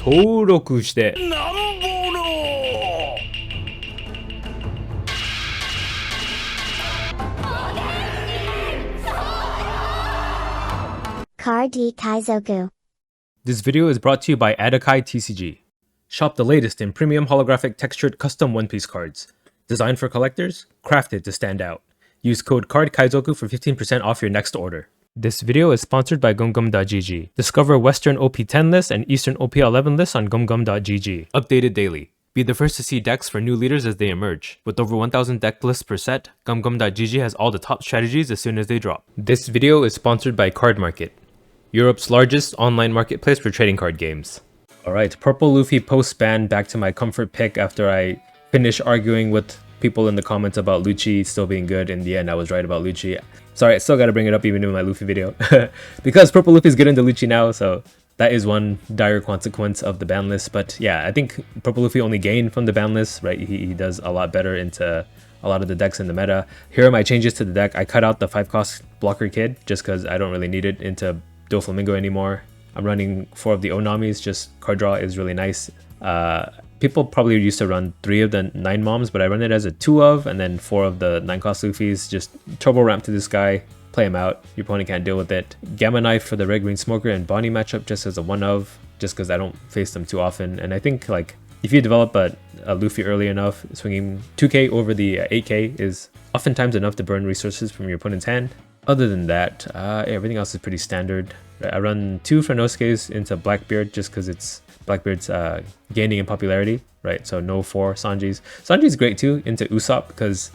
登録して。Card Kaizoku. This video is brought to you by Adakai TCG. Shop the latest in premium holographic textured custom One Piece cards. Designed for collectors, crafted to stand out. Use code CARDKaizoku for 15% off your next order. This video is sponsored by gumgum.gg. Discover Western OP10 lists and Eastern OP11 lists on gumgum.gg. Updated daily. Be the first to see decks for new leaders as they emerge. With over 1,000 deck lists per set, gumgum.gg has all the top strategies as soon as they drop. This video is sponsored by Card Market, Europe's largest online marketplace for trading card games. Alright, Purple Luffy post-ban, back to my comfort pick after I finished arguing with people in the comments about Lucci still being good. In the end, I was right about Lucci. Sorry, I still gotta bring it up even in my Luffy video. Because Purple Luffy is good into Lucci now, so that is one dire consequence of the ban list. But yeah, I think Purple Luffy only gained from the ban list, right? He does a lot better into a lot of the decks in the meta. Here are my changes to the deck. I cut out the 5-cost blocker kid just because I don't really need it into Doflamingo anymore. I'm running 4 of the Onamis, just card draw is really nice. People probably used to run 3 of the 9 moms, but I run it as a 2 of, and then 4 of the 9-cost Luffys. Just turbo ramp to this guy, play him out, your opponent can't deal with it. Gamma Knife for the Red Green Smoker and Bonnie matchup just as a 1 of, just because I don't face them too often. And I think like if you develop a Luffy early enough, swinging 2k over the 8k is oftentimes enough to burn resources from your opponent's hand. Other than that, everything else is pretty standard. I run 2 Franosuke's into Blackbeard just because it's Blackbeard's gaining in popularity, right? So no 4 Sanjis. Sanji's great too into Usopp because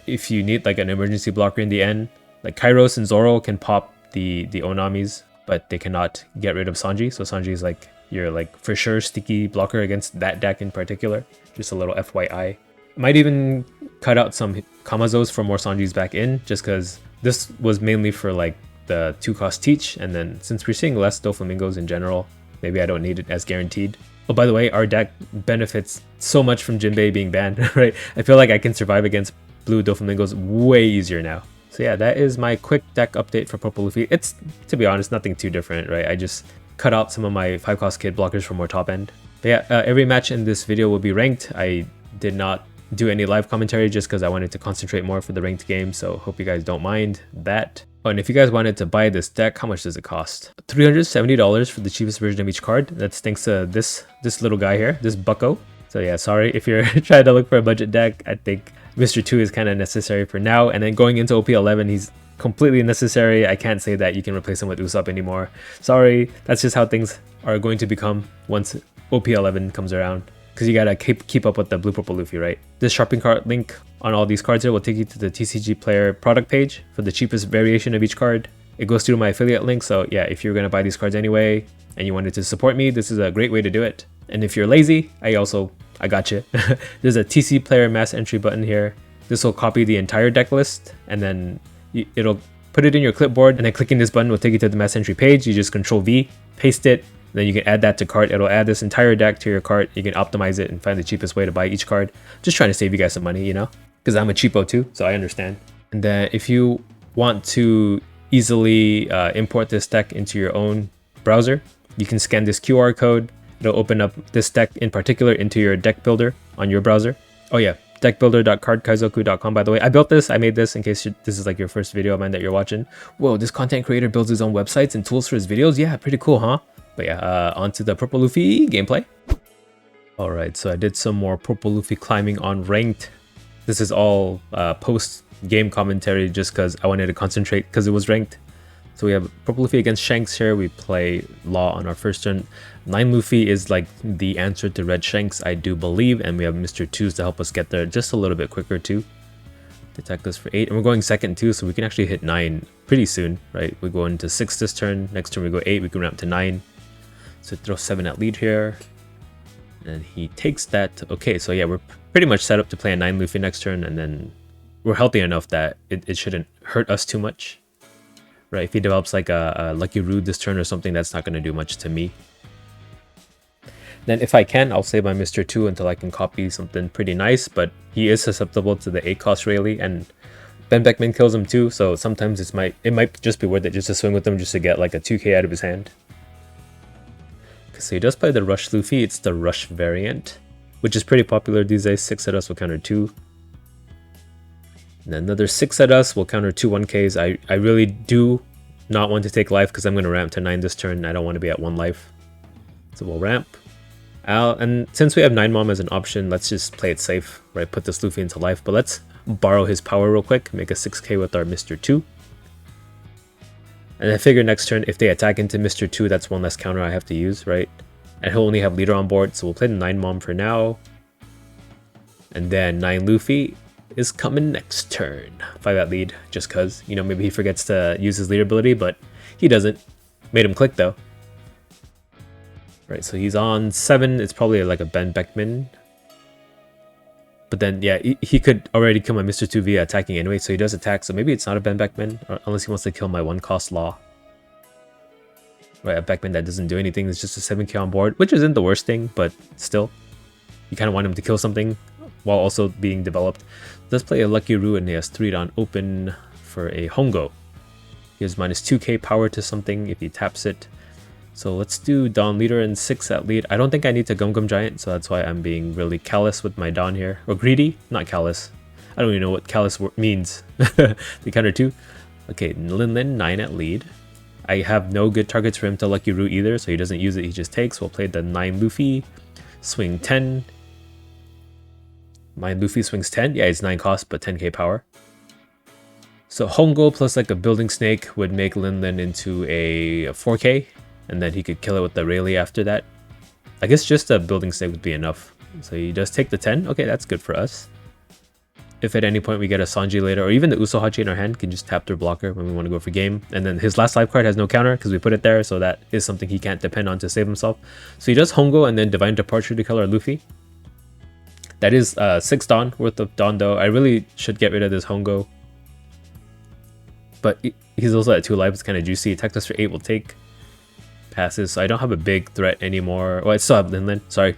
if you need like an emergency blocker in the end, like Kairos and Zoro can pop the Onamis, but they cannot get rid of Sanji. So Sanji is like your like for sure sticky blocker against that deck in particular. Just a little FYI. Might even cut out some Kamazos for more Sanjis back in, just because this was mainly for like the 2-cost teach, and then since we're seeing less Doflamingos in general, maybe I don't need it as guaranteed. Oh, by the way, our deck benefits so much from Jinbei being banned, right? I feel like I can survive against blue Doflamingos way easier now. So yeah, that is my quick deck update for Purple Luffy. It's, to be honest, nothing too different, right? I just cut out some of my 5-cost kid blockers for more top end. But yeah, every match in this video will be ranked. I did not do any live commentary just because I wanted to concentrate more for the ranked game, so hope you guys don't mind that. Oh, and if you guys wanted to buy this deck, how much does it cost? $370 for the cheapest version of each card. That's thanks to this little guy here, this bucko. So yeah, sorry if you're trying to look for a budget deck. I think Mr. 2 is kind of necessary for now, and then going into OP11, he's completely necessary. I can't say that you can replace him with Usopp anymore. Sorry, that's just how things are going to become once OP11 comes around. Because you gotta keep up with the blue purple Luffy, right? This shopping cart link on all these cards here will take you to the TCG player product page for the cheapest variation of each card. It goes through my affiliate link, so yeah, if you're gonna buy these cards anyway and you wanted to support me, this is a great way to do it. And if you're lazy, I got you. There's a TC player mass entry button here. This will copy the entire deck list, and then it'll put it in your clipboard, and then clicking this button will take you to the mass entry page. You just Control V, paste it. Then you can add that to cart. It'll add this entire deck to your cart. You can optimize it and find the cheapest way to buy each card. Just trying to save you guys some money, you know, because I'm a cheapo too, so I understand. And then if you want to easily import this deck into your own browser, you can scan this QR code. It'll open up this deck in particular into your deck builder on your browser. Oh yeah, deckbuilder.cardkaizoku.com, by the way. I built this. I made this in case this is like your first video of mine that you're watching. Whoa, this content creator builds his own websites and tools for his videos. Yeah, pretty cool, huh? But yeah, onto the Purple Luffy gameplay. Alright, so I did some more Purple Luffy climbing on ranked. This is all post-game commentary just because I wanted to concentrate because it was ranked. So we have Purple Luffy against Shanks here. We play Law on our first turn. 9 Luffy is like the answer to Red Shanks, I do believe. And we have Mr. 2s to help us get there just a little bit quicker too. Attack this for 8. And we're going second too, so we can actually hit 9 pretty soon, right? We go into 6 this turn. Next turn we go 8. We can ramp to 9. So throw 7 at lead here, and he takes that. Okay, so yeah, we're pretty much set up to play a 9 Luffy next turn, and then we're healthy enough that it shouldn't hurt us too much, right? If he develops like a Lucky Rude this turn or something, that's not going to do much to me. Then if I can, I'll save my Mr. 2 until I can copy something pretty nice, but he is susceptible to the 8-cost Rayleigh, and Ben Beckman kills him too, so sometimes it might just be worth it just to swing with him just to get like a 2k out of his hand. So he does play the Rush Luffy. It's the Rush variant, which is pretty popular these days. 6 at us will counter 2. And another 6 at us will counter 2 1Ks. I really do not want to take life because I'm going to ramp to 9 this turn. I don't want to be at 1 life. So we'll ramp. And since we have 9 Mom as an option, let's just play it safe, right? Put this Luffy into life. But let's borrow his power real quick. Make a 6K with our Mr. 2. And I figure next turn, if they attack into Mr. 2, that's one less counter I have to use, right? And he'll only have leader on board, so we'll play the 9 Mom for now. And then 9 Luffy is coming next turn. 5 at lead, just cause, you know, maybe he forgets to use his leader ability, but he doesn't. Made him click though. Right, so he's on 7. It's probably like a Ben Beckman. But then, yeah, he could already kill my Mr. 2 via attacking anyway, so he does attack. So maybe it's not a Ben Beckman, unless he wants to kill my 1-cost Law. Right, a Beckman that doesn't do anything. It's just a 7k on board, which isn't the worst thing, but still. You kind of want him to kill something while also being developed. Let's play a Lucky Roo, and he has 3 down open for a Hongo. He has minus 2k power to something if he taps it. So let's do Dawn Leader and 6 at lead. I don't think I need to Gum Gum Giant, so that's why I'm being really callous with my Dawn here. Or greedy? Not callous. I don't even know what callous means. The counter 2. Okay, Lin Lin, 9 at lead. I have no good targets for him to Lucky Root either, so he doesn't use it, he just takes. We'll play the 9 Luffy. Swing 10. 9 Luffy swings 10. Yeah, it's 9 cost, but 10k power. So Hongo plus like a Building Snake would make Lin Lin into a 4k. And then he could kill it with the Rayleigh after that. I guess just a Building Snake would be enough. So he does take the 10. Okay, that's good for us. If at any point we get a Sanji later, or even the Usohachi in our hand, can just tap their blocker when we want to go for game. And then his last life card has no counter because we put it there, so that is something he can't depend on to save himself. So he does Hongo and then Divine Departure to kill our Luffy. That is 6 Dawn worth of Dawn though. I really should get rid of this Hongo. But he's also at 2 lives, it's kind of juicy. Attack us for 8 will take. Passes, so I don't have a big threat anymore. Well, I still have Lin Lin. Sorry,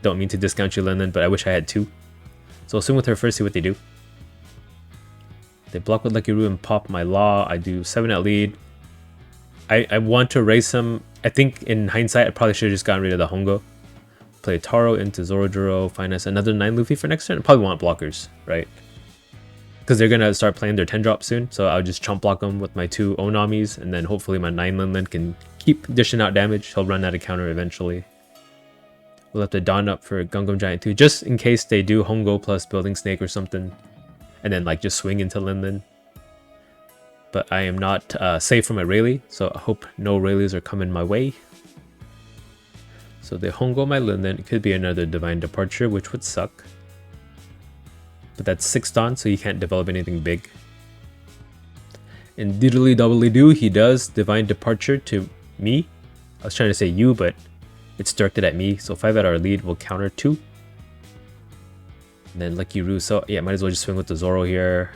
don't mean to discount you, Lin Lin, but I wish I had 2. So I'll swing with her first, see what they do. They block with Lucky Roo and pop my Law. I do 7 at lead. I want to race him. I think in hindsight, I probably should have just gotten rid of the Hongo. Play Taro into Zoro, finance another 9 Luffy for next turn. I probably want blockers, right? Because they're going to start playing their 10 drop soon. So I'll just chump block them with my 2 Onamis. And then hopefully my 9 Lin Lin can keep dishing out damage. He'll run out of counter eventually. We'll have to Dawn up for Gum Gum Giant too, just in case they do Hongo plus Building Snake or something. And then like just swing into Lin Lin. But I am not safe from a Rayleigh, so I hope no Rayleighs are coming my way. So they Hongo my Lin Lin. It could be another Divine Departure, which would suck. But that's 6 Dawn, so you can't develop anything big. And diddly doubly do, he does Divine Departure to me. I was trying to say you, but it's directed at me. So 5 at our lead will counter 2. And then Lucky Roo. So yeah, might as well just swing with the Zoro here.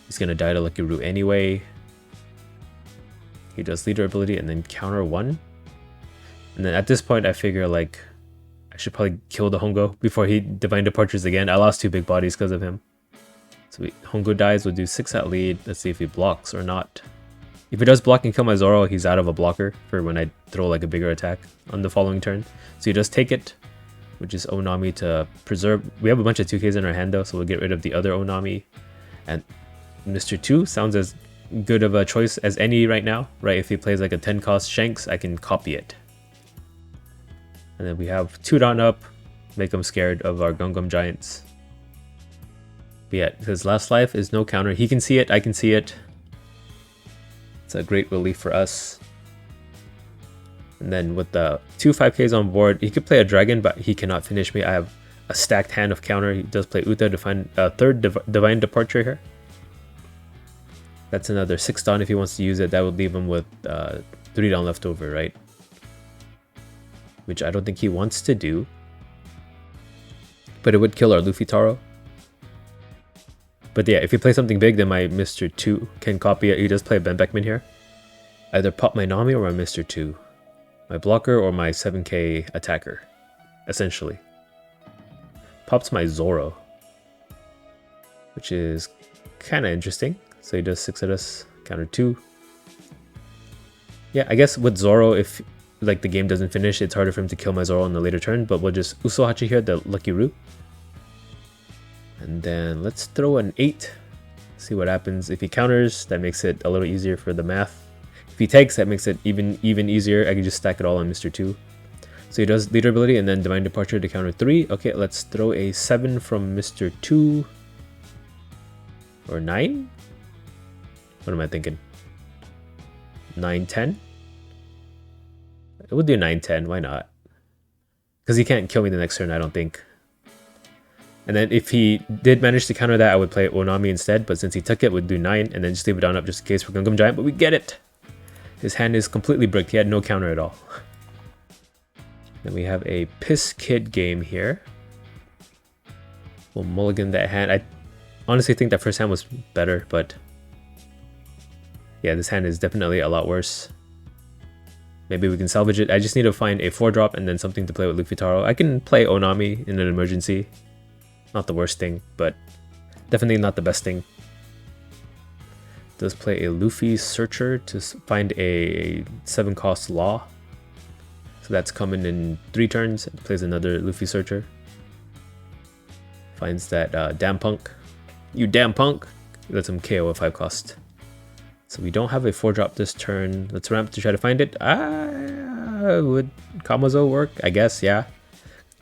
He's gonna die to Lucky Roo anyway. He does leader ability and then counter 1. And then at this point, I figure like I should probably kill the Hongo before he Divine Departures again. I lost 2 big bodies because of him. So Hongo dies, we'll do 6 at lead. Let's see if he blocks or not. If he does block and kill my Zoro, he's out of a blocker for when I throw like a bigger attack on the following turn. So he does take it, which is Onami to preserve. We have a bunch of 2Ks in our hand though, so we'll get rid of the other Onami. And Mr. 2 sounds as good of a choice as any right now, right? If he plays like a 10 cost Shanks, I can copy it. And then we have 2 Dawn up, make him scared of our Gum Gum Giants. But yeah, his last life is no counter. He can see it, I can see it. It's a great relief for us. And then with the 2 5Ks on board, he could play a dragon, but he cannot finish me. I have a stacked hand of counter. He does play Uta to find a 3rd Divine Departure here. That's another 6 Dawn if he wants to use it. That would leave him with 3 Dawn left over, right? Which I don't think he wants to do. But it would kill our Luffy Taro. But yeah, if he plays something big, then my Mr. 2 can copy it. He does play a Ben Beckman here. Either pop my Nami or my Mr. 2. My blocker or my 7k attacker, essentially. Pops my Zoro, which is kind of interesting. So he does 6 at us, counter 2. Yeah, I guess with Zoro, if like the game doesn't finish, it's harder for him to kill my Zoro on the later turn, but we'll just Usohachi here, the Lucky Root. And then let's throw an 8. See what happens. If he counters, that makes it a little easier for the math. If he takes, that makes it even easier. I can just stack it all on Mr. 2. So he does leader ability and then Divine Departure to counter 3. Okay, let's throw a 7 from Mr. 2. Or 9? What am I thinking? 9, 10? We'll do 9, 10. Why not? Because he can't kill me the next turn, I don't think. And then if he did manage to counter that, I would play Onami instead. But since he took it, we'd do 9 and then just leave it down up just in case for Gungam Giant. But we get it! His hand is completely bricked. He had no counter at all. Then we have a Piss Kid game here. We'll mulligan that hand. I honestly think that first hand was better, but yeah, this hand is definitely a lot worse. Maybe we can salvage it. I just need to find a 4-drop and then something to play with Luffy Taro. I can play Onami in an emergency. Not the worst thing, but definitely not the best thing. Does play a Luffy Searcher to find a 7-cost Law. So that's coming in 3 turns. It plays another Luffy Searcher. Finds that damn punk. You damn punk! Lets him KO a 5-cost. So we don't have a 4-drop this turn. Let's ramp to try to find it. Would Kamazo work? I guess, yeah.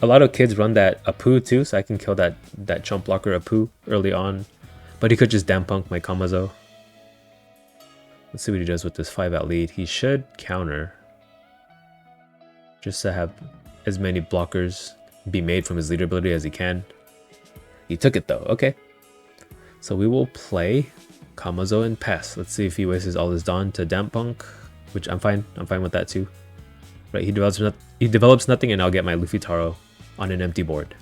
A lot of kids run that Apu too, so I can kill that chump blocker Apu early on. But he could just damn punk my Kamazo. Let's see what he does with this 5-out lead. He should counter. Just to have as many blockers be made from his leader ability as he can. He took it though, okay. So we will play Kamazo and pass. Let's see if he wastes all his Dawn to damp punk, which I'm fine with that too. Right, he develops nothing and I'll get my Luffy Taro on an empty board.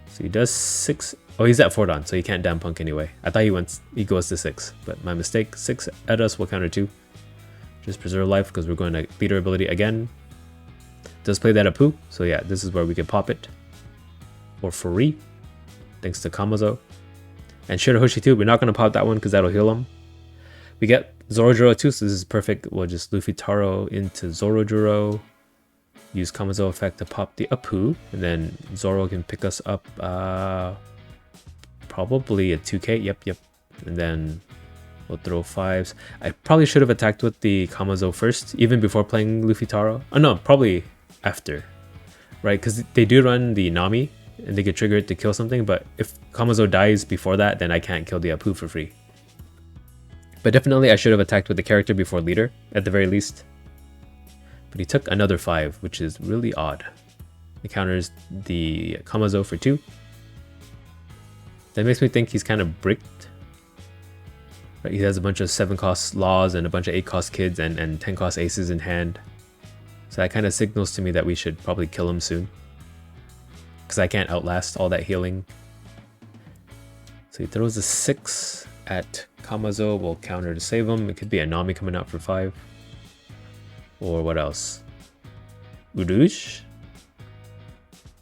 So he does 6. Oh, he's at 4 Dawn, so he can't damn punk anyway. I thought he goes to 6, but my mistake. 6 at us will counter 2. Just preserve life because we're going to leader ability again. Does play that Apu, so yeah, this is where we can pop it. For free, thanks to Kamazo. And Shirahoshi too, we're not going to pop that one because that'll heal him. We get Zorojuro too, so this is perfect. We'll just Luffy Taro into Zorojuro. Use Kamazo effect to pop the Apu. And then Zoro can pick us up probably a 2k. Yep. And then we'll throw 5s. I probably should have attacked with the Kamazo first, even before playing Luffy Taro. Oh no, probably after. Right, because they do run the Nami, and they get triggered to kill something, but if Kamazo dies before that, then I can't kill the Apu for free. But definitely I should have attacked with the character before leader, at the very least. But he took another 5, which is really odd. He counters the Kamazo for 2. That makes me think he's kind of bricked. Right, he has a bunch of 7-cost Laws and a bunch of 8-cost kids and 10-cost aces in hand. So that kind of signals to me that we should probably kill him soon. Because I can't outlast all that healing. So he throws a 6 at Kamazo. We'll counter to save him. It could be a Nami coming out for 5. Or what else? Urush?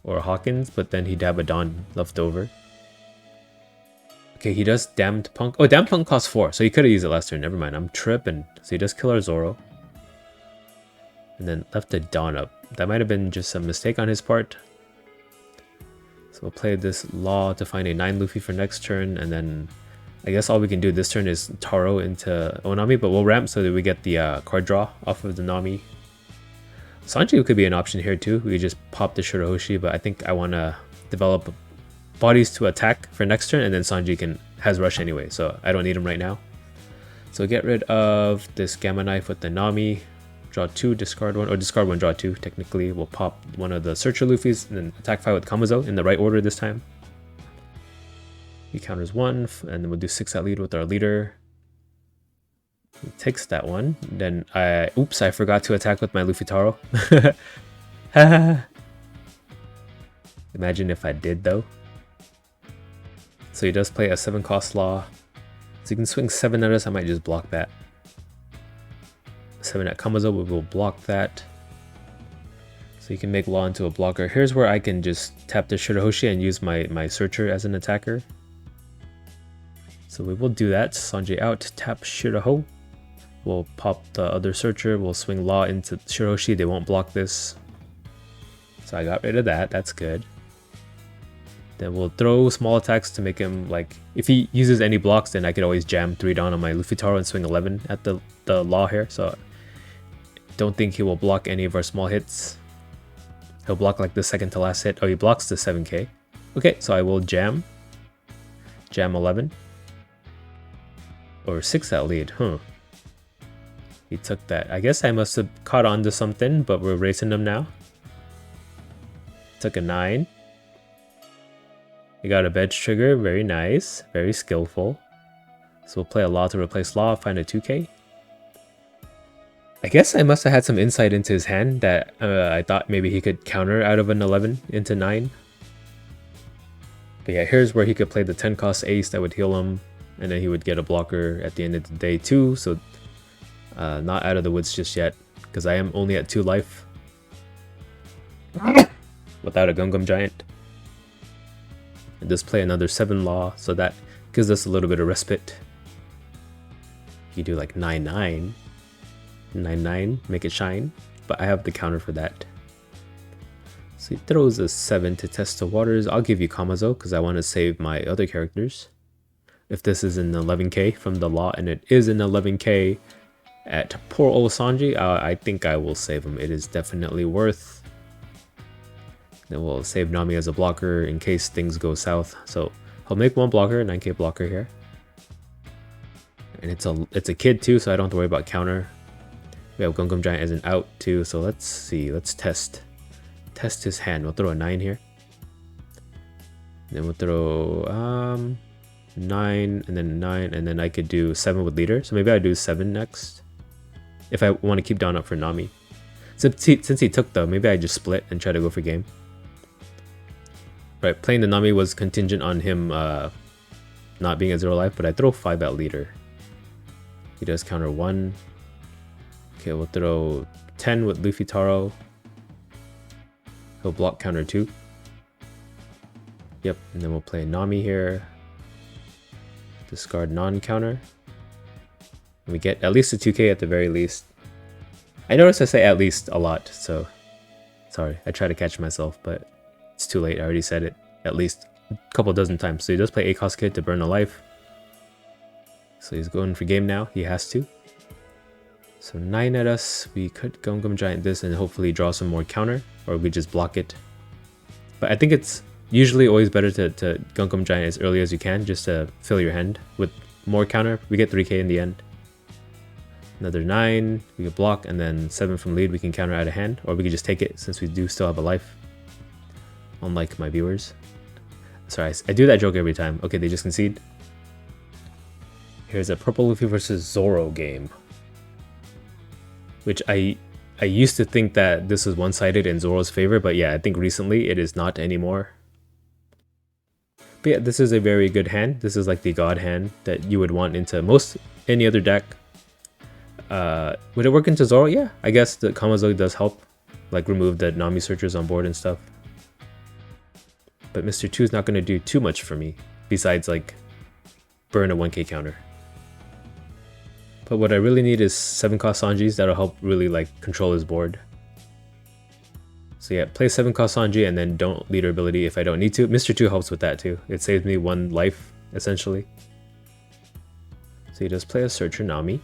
Or Hawkins, but then he'd have a Dawn left over. Okay, he does Damned Punk. Oh, Damned Punk costs 4, so he could have used it last turn. Never mind, I'm tripping. So he does kill our Zoro. And then left the Dawn up. That might have been just a mistake on his part. So we'll play this Law to find a 9 Luffy for next turn, and then I guess all we can do this turn is Taro into Onami, but we'll ramp so that we get the card draw off of the Nami. Sanji could be an option here too. We could just pop the Shirahoshi, but I think I want to develop bodies to attack for next turn, and then Sanji has rush anyway, so I don't need him right now. So get rid of this Gamma Knife with the Nami. Draw 2, discard 1, or discard 1, draw 2. Technically, we'll pop one of the Searcher Luffys and then attack 5 with Kamazo in the right order this time. He counters 1, and then we'll do 6 at lead with our leader. He takes that one. Then oops, I forgot to attack with my Luffy Taro. Imagine if I did though. So he does play a 7-cost Law. So you can swing 7 at us, I might just block that. 7 at Kamazo, we will block that. So you can make Law into a blocker. Here's where I can just tap the Shirahoshi and use my Searcher as an attacker. So we will do that. Sanji out, tap Shiraho. We'll pop the other searcher, we'll swing Law into Shiroshi, they won't block this. So I got rid of that, that's good. Then we'll throw small attacks to make him, like, if he uses any blocks, then I could always jam 3 down on my Luffy Taro and swing 11 at the Law here. So don't think he will block any of our small hits. He'll block like the second to last hit. Oh, he blocks the 7k. Okay, so I will jam 11. Or 6 at lead, huh. He took that. I guess I must have caught on to something, but we're racing them now. Took a 9. We got a Bedge trigger, very nice, very skillful. So we'll play a Law to replace Law, find a 2k. I guess I must have had some insight into his hand that I thought maybe he could counter out of an 11 into 9. But yeah, here's where he could play the 10 cost ace that would heal him, and then he would get a blocker at the end of the day too, so not out of the woods just yet, because I am only at 2 life. Without a Gum Giant. And just play another 7 Law, so that gives us a little bit of respite. You do like 9-9. 9-9, make it shine, but I have the counter for that. So he throws a 7 to test the waters. I'll give you Kamazo because I want to save my other characters. If this is an 11k from the Law, and it is an 11k at poor old Sanji, I think I will save him. It is definitely worth. Then we'll save Nami as a blocker in case things go south. So I'll make 1 blocker, 9k blocker here. And it's a kid too, so I don't have to worry about counter. We have Gum Giant as an out too, so let's see. Let's test his hand. We'll throw a 9 here. Then we'll throw 9 and then 9, and then I could do 7 with leader. So maybe I do 7 next if I want to keep down up for Nami. Since he took though, maybe I just split and try to go for game. Right, playing the Nami was contingent on him not being at 0 life, but I throw 5 at leader. He does counter 1. Okay, we'll throw 10 with Luffy Taro. He'll block counter 2. Yep, and then we'll play Nami here. Discard non-counter. And we get at least a 2k at the very least. I notice I say at least a lot, so sorry, I try to catch myself, but it's too late. I already said it at least a couple dozen times. So he does play ACOS Kid to burn a life. So he's going for game now. He has to. So 9 at us. We could Gum Giant this and hopefully draw some more counter, or we just block it. But I think it's usually always better to Gum Giant as early as you can, just to fill your hand with more counter. We get 3k in the end. Another 9, we can block, and then 7 from lead, we can counter out of hand, or we can just take it since we do still have a life. Unlike my viewers. Sorry, I do that joke every time. Okay, they just concede. Here's a Purple Luffy versus Zoro game. Which I used to think that this was one-sided in Zoro's favor, but yeah, I think recently it is not anymore. But yeah, this is a very good hand. This is like the god hand that you would want into most any other deck. Would it work into Zoro? Yeah, I guess the Kamazo does help, like remove the Nami searchers on board and stuff. But Mr. 2 is not going to do too much for me, besides like burn a 1k counter. But what I really need is 7 cost Sanjis that'll help really like control his board. So yeah, play 7 cost Sanji and then don't leader ability if I don't need to. Mr. 2 helps with that too. It saves me 1 life, essentially. So he does play a Searcher Nami.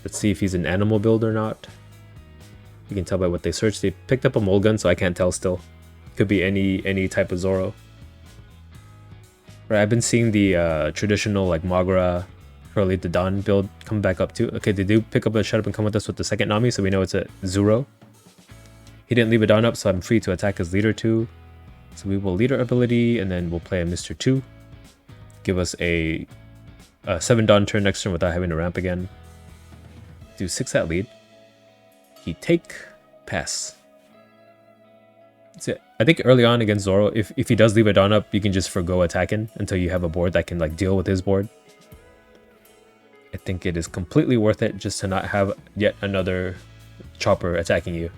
Let's see if he's an animal build or not. You can tell by what they searched. They picked up a Mole Gun, so I can't tell still. Could be any type of Zoro. Right, I've been seeing the traditional like Magra, Curly the Dawn build come back up too. Okay, they do pick up a Shut Up and Come With Us with the second Nami, so we know it's a Zoro. He didn't leave a Dawn up, so I'm free to attack his leader too. So we will leader ability, and then we'll play a Mr. 2. Give us a 7 Dawn turn next turn without having to ramp again. Do 6 at lead. He take, pass. That's it. I think early on against Zoro, if he does leave a Dawn up, you can just forgo attacking until you have a board that can like deal with his board. I think it is completely worth it just to not have yet another chopper attacking you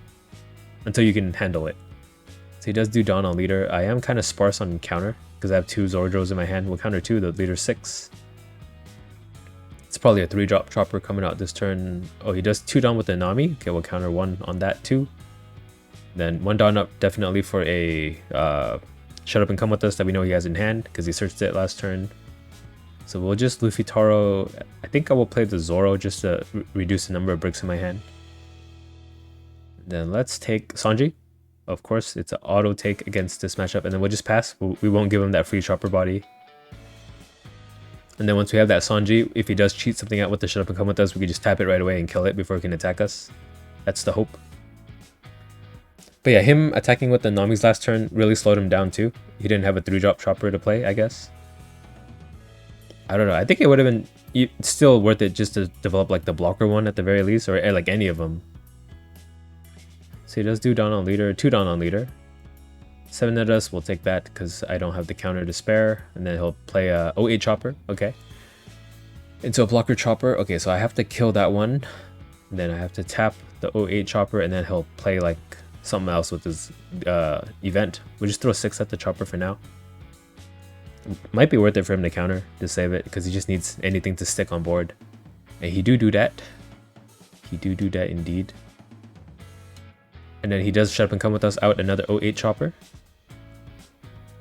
until you can handle it. So he does do Dawn on leader. I am kind of sparse on counter because I have 2 Zordros in my hand. We'll counter 2, the leader 6. It's probably a 3-drop chopper coming out this turn. Oh, he does 2 down with the Nami. Okay, we'll counter 1 on that too. Then 1 down up definitely for a shut up and come with us that we know he has in hand because he searched it last turn. So we'll just Luffy Taro. I think I will play the Zoro just to reduce the number of bricks in my hand. Then let's take Sanji. Of course, it's an auto take against this matchup, and then we'll just pass. We won't give him that free chopper body. And then once we have that Sanji, if he does cheat something out with the shut up and come with us, we can just tap it right away and kill it before he can attack us. That's the hope. But yeah, him attacking with the Nami's last turn really slowed him down too. He didn't have a 3-drop chopper to play, I guess. I don't know. I think it would have been still worth it just to develop like the blocker one at the very least, or like any of them. So he does do down on leader, 2 down on leader. 7 at us, we'll take that because I don't have the counter to spare. And then he'll play a 08 chopper, okay. Into a blocker chopper, okay, so I have to kill that one. And then I have to tap the 08 chopper and then he'll play like something else with his event. We'll just throw 6 at the chopper for now. Might be worth it for him to counter to save it because he just needs anything to stick on board. And he do that. He do that indeed. And then he does shut up and come with us out another 08 chopper.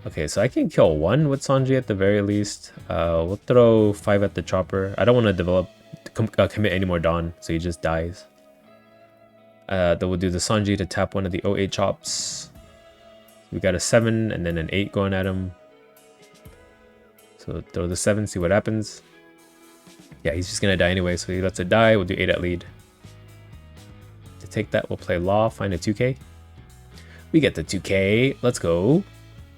Okay, so I can kill 1 with Sanji at the very least. We'll throw 5 at the chopper. I don't want to commit any more Dawn, so he just dies. Then we'll do the Sanji to tap one of the 08 chops. We got a 7 and then an 8 going at him. So throw the 7, see what happens. Yeah, he's just gonna die anyway, so he lets it die. We'll do 8 at lead. To take that, we'll play Law, find a 2k. We get the 2k, let's go.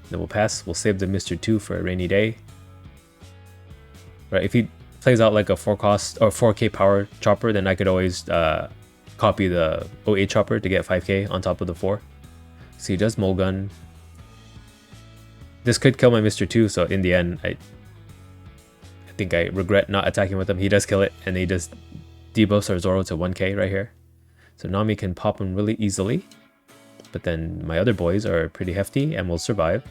Then we'll pass, we'll save the Mr. 2 for a rainy day. Right, if he plays out like a 4 cost or 4k power chopper, then I could always copy the 08 chopper to get 5k on top of the 4. So he does Mulgun. This could kill my Mr. 2, so in the end, I think I regret not attacking with him. He does kill it, and he does debuffs our Zoro to 1k right here. So Nami can pop him really easily. But then my other boys are pretty hefty and will survive.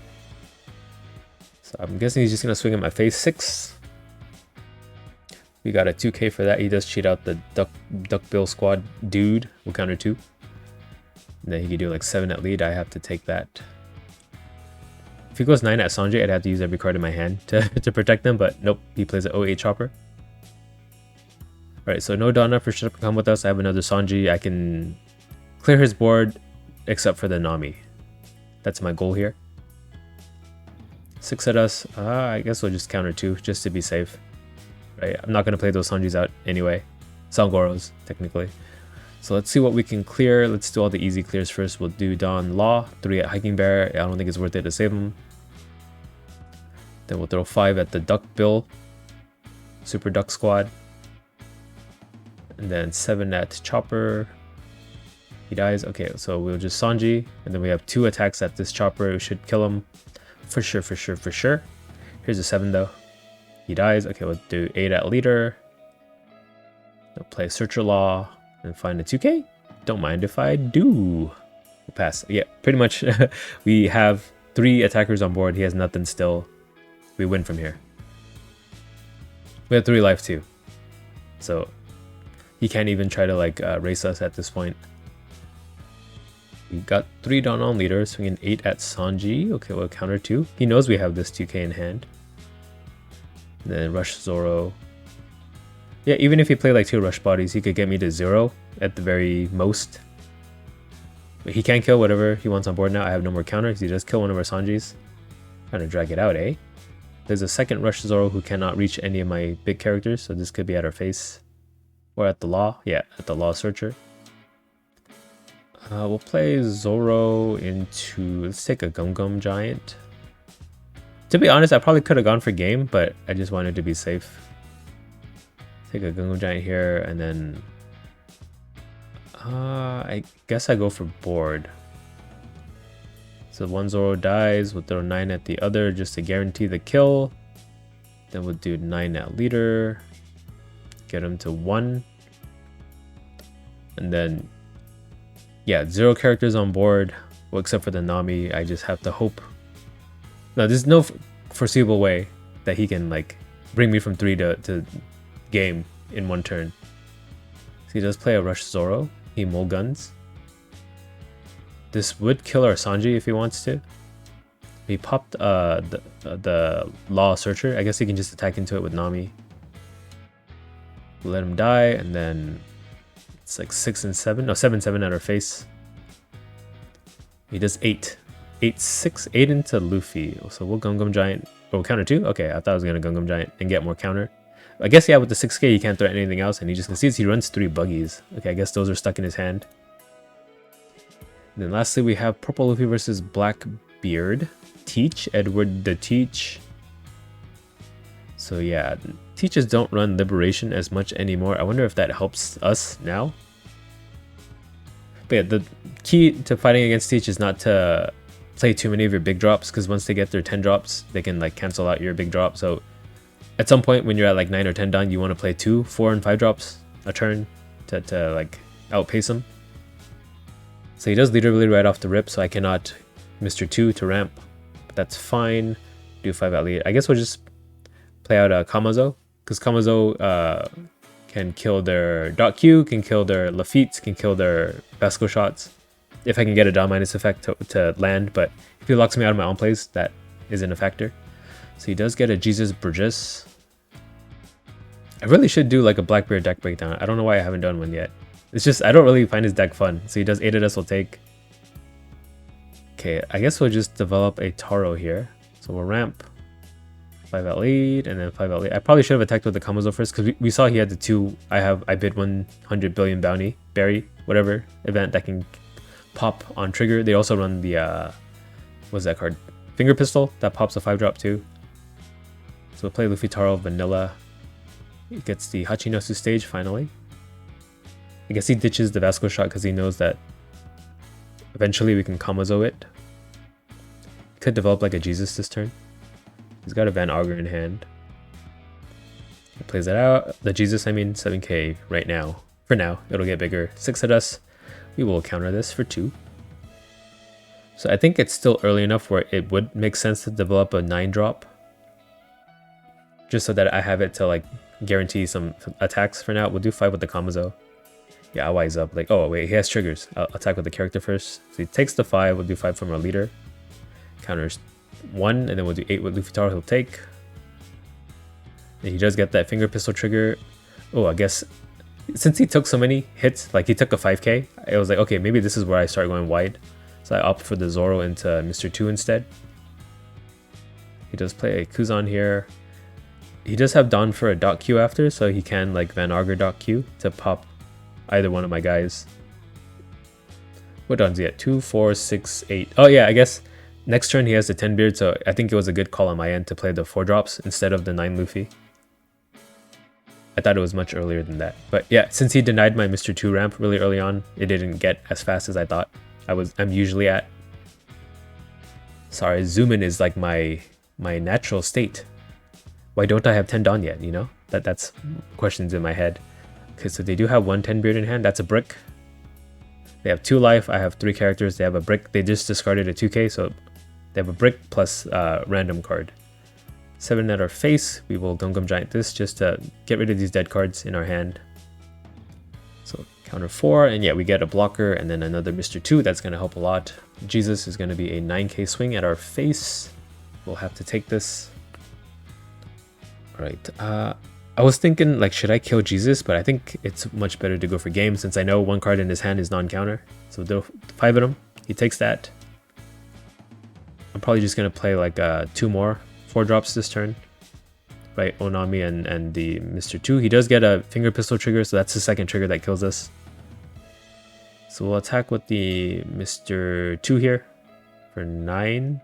So I'm guessing he's just going to swing at my face 6. We got a 2k for that. He does cheat out the Duckbill squad dude. We'll counter 2. And then he could do like 7 at lead. I have to take that. If he goes 9 at Sanji, I'd have to use every card in my hand to protect them. But nope, he plays an 08 chopper. Alright, so no Donna for shut up and come with us. I have another Sanji. I can clear his board except for the Nami. That's my goal here. 6 at us. I guess we'll just counter 2 just to be safe. Right, I'm not going to play those Sanjis out anyway. Sangoros, technically. So let's see what we can clear. Let's do all the easy clears first. We'll do Don Law, 3 at Hiking Bear. I don't think it's worth it to save him. Then we'll throw 5 at the Duck Bill, Super Duck Squad. And then 7 at Chopper. He dies. Okay, so we'll just Sanji. And then we have 2 attacks at this Chopper. We should kill him. For sure, for sure, for sure. Here's a 7 though. He dies. Okay, we'll do 8 at Leader. We'll play Searcher Law and find a 2k. Don't mind if I do. We'll pass. Yeah, pretty much we have 3 attackers on board. He has nothing still. We win from here. We have 3 life too. So he can't even try to like race us at this point. We got 3 down on leader, swinging 8 at Sanji. Okay, we'll counter 2. He knows we have this 2k in hand. And then rush Zoro. Yeah, even if he played like 2 rush bodies, he could get me to 0 at the very most. But he can't kill whatever he wants on board now. I have no more counters. He does kill one of our Sanjis. Trying to drag it out, eh? There's a second rush Zoro who cannot reach any of my big characters, so this could be at our face. Or at the Law. Yeah, at the Law Searcher. We'll play Zoro into... Let's take a Gum Gum Giant. To be honest, I probably could have gone for game, but I just wanted to be safe. Take a Gum Gum Giant here, and then... I guess I go for board. So one Zoro dies, we'll throw 9 at the other just to guarantee the kill. Then we'll do 9 at leader. Get him to 1. And then... Yeah, 0 characters on board, well, except for the Nami. I just have to hope. No, there's no foreseeable way that he can like bring me from 3 to game in one turn. So he does play a Rush Zoro. He mulguns. This would kill our Sanji if he wants to. He popped the Law Searcher. I guess he can just attack into it with Nami. Let him die, and then it's like 6 and 7. No, 7/7 at our face. He does 8. 8/6, 8 into Luffy. So we'll Gungam Giant. Oh, counter 2? Okay, I thought I was gonna Gungam Giant and get more counter. I guess, yeah, with the 6k, he can't threaten anything else, and he just concedes. He runs 3 buggies. Okay, I guess those are stuck in his hand. And then lastly, we have Purple Luffy versus Blackbeard. Teach, Edward the Teach. So yeah, Teaches don't run Liberation as much anymore. I wonder if that helps us now. But yeah, the key to fighting against Teach is not to play too many of your big drops, because once they get their 10 drops, they can like cancel out your big drop. So at some point when you're at like 9 or 10 down, you want to play 2, 4, and 5 drops a turn to like outpace him. So he does leader bleed right off the rip, so I cannot Mr. 2 to ramp. But that's fine. Do 5 at lead. I guess we'll just play out a Kamazo, because Kamazo can kill their dot Q, can kill their Lafitte, can kill their Vasco shots. If I can get a down minus effect to land, but if he locks me out of my own plays, that isn't a factor. So he does get a Jesus Burgess. I really should do like a Blackbeard deck breakdown. I don't know why I haven't done one yet. It's just, I don't really find his deck fun. So he does 8 of this, will take. Okay, I guess we'll just develop a Taro here. So we'll ramp 5 at lead, and then 5 at lead. I probably should have attacked with the Kamazo first, because we saw he had the 2. I bid 100 billion bounty, berry, whatever event that can pop on trigger. They also run the, what's that card? Finger Pistol, that pops a 5-drop too. So we'll play Luffy Taro Vanilla. He gets the Hachinosu stage finally. I guess he ditches the Vasco shot because he knows that eventually we can Kamazo it. He could develop like a Jesus this turn. He's got a Van Augur in hand. He plays that out. The Jesus, I mean, 7k right now. For now, it'll get bigger. 6 at us. We will counter this for 2. So I think it's still early enough where it would make sense to develop a 9-drop. Just so that I have it to like guarantee some attacks for now. We'll do 5 with the Kamazo. Yeah, I wise up. Like, oh wait, he has triggers. I'll attack with the character first. So he takes the 5. We'll do 5 from our leader. Counters 1, and then we'll do 8 with Luffy Taro. He'll take. And he does get that finger pistol trigger. Oh, I guess since he took so many hits, like he took a 5k, I was like, okay, maybe this is where I start going wide. So I opt for the Zoro into Mr. 2 instead. He does play a Kuzan here. He does have Dawn for a dot Q after, so he can like Van Augur dot Q to pop either one of my guys. What Dawn's he at? 2, 4, 6, 8. Oh yeah, I guess next turn he has the 10 beard, so I think it was a good call on my end to play the 4 drops instead of the 9 Luffy. I thought it was much earlier than that. But yeah, since he denied my Mr. 2 ramp really early on, it didn't get as fast as I thought I'm usually at. Sorry, zoom in is like my natural state. Why don't I have 10 Dawn yet, you know? That's questions in my head. Okay, so they do have 1 10 beard in hand. That's a brick. They have 2 life. I have 3 characters. They have a brick. They just discarded a 2k, so they have a brick plus random card. 7 at our face. We will Gungam Giant this just to get rid of these dead cards in our hand. So counter 4, and yeah, we get a blocker and then another Mr. 2. That's going to help a lot. Jesus is going to be a 9k swing at our face. We'll have to take this. Alright, I was thinking like, should I kill Jesus? But I think it's much better to go for game since I know 1 card in his hand is non-counter. So they'll 5 of them. He takes that. I'm probably just going to play like 2 more 4 drops this turn. Right, Onami and the Mr. 2. He does get a finger pistol trigger, so that's the 2nd trigger that kills us. So we'll attack with the Mr. 2 here for 9.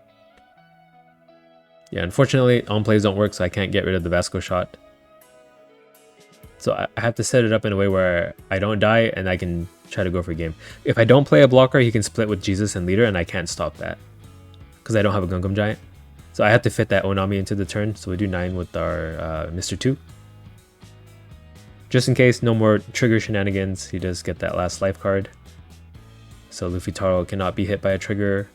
Yeah, unfortunately, on plays don't work, so I can't get rid of the Vasco shot. So I have to set it up in a way where I don't die and I can try to go for game. If I don't play a blocker, he can split with Jesus and leader, and I can't stop that because I don't have a Gungam Giant. So I have to fit that Onami into the turn. So we do 9 with our Mr. 2. Just in case, no more trigger shenanigans. He does get that last life card. So Luffy Taro cannot be hit by a trigger.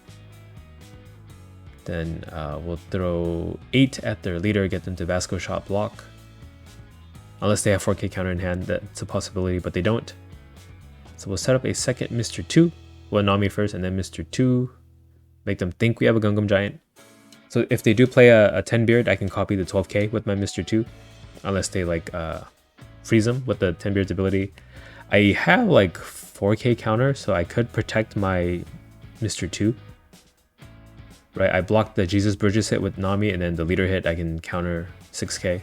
Then we'll throw 8 at their leader, get them to Vasco shot block. Unless they have 4K counter in hand, that's a possibility, but they don't. So we'll set up a second Mr. 2. Well, Nami first, and then Mr. 2. Make them think we have a Gungam Giant. So if they do play a 10 beard, I can copy the 12K with my Mr. 2. Unless they like freeze them with the 10 beard's ability. I have like 4K counter, so I could protect my Mr. 2. Right, I blocked the Jesus Bridges hit with Nami, and then the leader hit, I can counter 6K.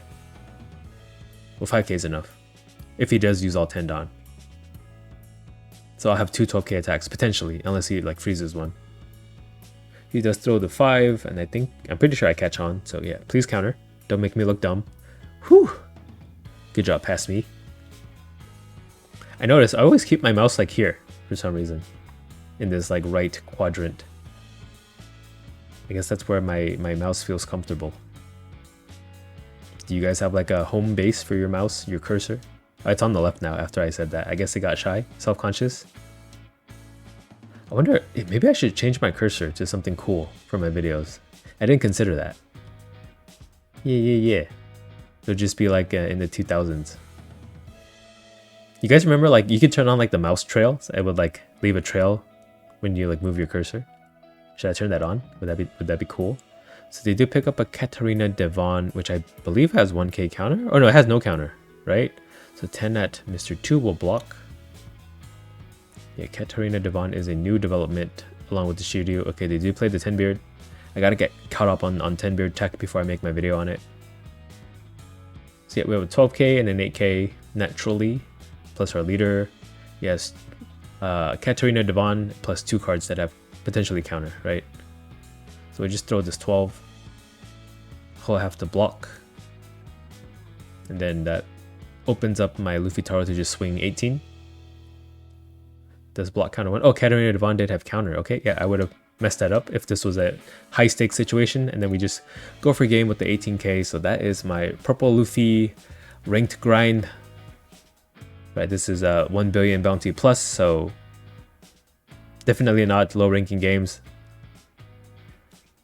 Well, 5K is enough. If he does use all 10 Dawn. So I'll have 2 12K attacks, potentially, unless he like freezes one. He does throw the 5, and I'm pretty sure I catch on, so yeah, please counter. Don't make me look dumb. Whew! Good job, past me. I notice I always keep my mouse like here, for some reason. In this like right quadrant. I guess that's where my mouse feels comfortable. Do you guys have like a home base for your mouse, your cursor? Oh, it's on the left now after I said that. I guess it got shy, self-conscious. I wonder, maybe I should change my cursor to something cool for my videos. I didn't consider that. Yeah. It'll just be like in the 2000s. You guys remember like you could turn on like the mouse trail? So it would like leave a trail when you like move your cursor. Should I turn that on? Would that be cool? So they do pick up a Katarina Devon, which I believe has 1K counter. Oh no, it has no counter, right? So 10 at Mr. 2 will block. Yeah, Katarina Devon is a new development along with the Shiryu. Okay, they do play the 10 beard. I gotta get caught up on 10 beard tech before I make my video on it. So yeah, we have a 12K and an 8K naturally, plus our leader. Yes, Katarina Devon plus 2 cards that have potentially counter, right? So we just throw this 12. He'll have to block. And then that opens up my Luffy Taro to just swing 18. Does block counter 1? Oh, Katarina Devon did have counter. Okay, yeah, I would have messed that up if this was a high stakes situation. And then we just go for game with the 18K. So that is my purple Luffy ranked grind. Right, this is a 1 billion bounty plus, so definitely not low ranking games.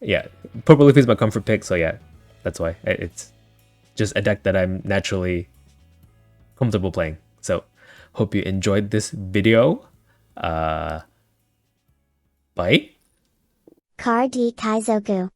Yeah, purple Luffy is my comfort pick, so yeah, that's why. It's just a deck that I'm naturally comfortable playing. So hope you enjoyed this video. Bye. Car D Kaizoku.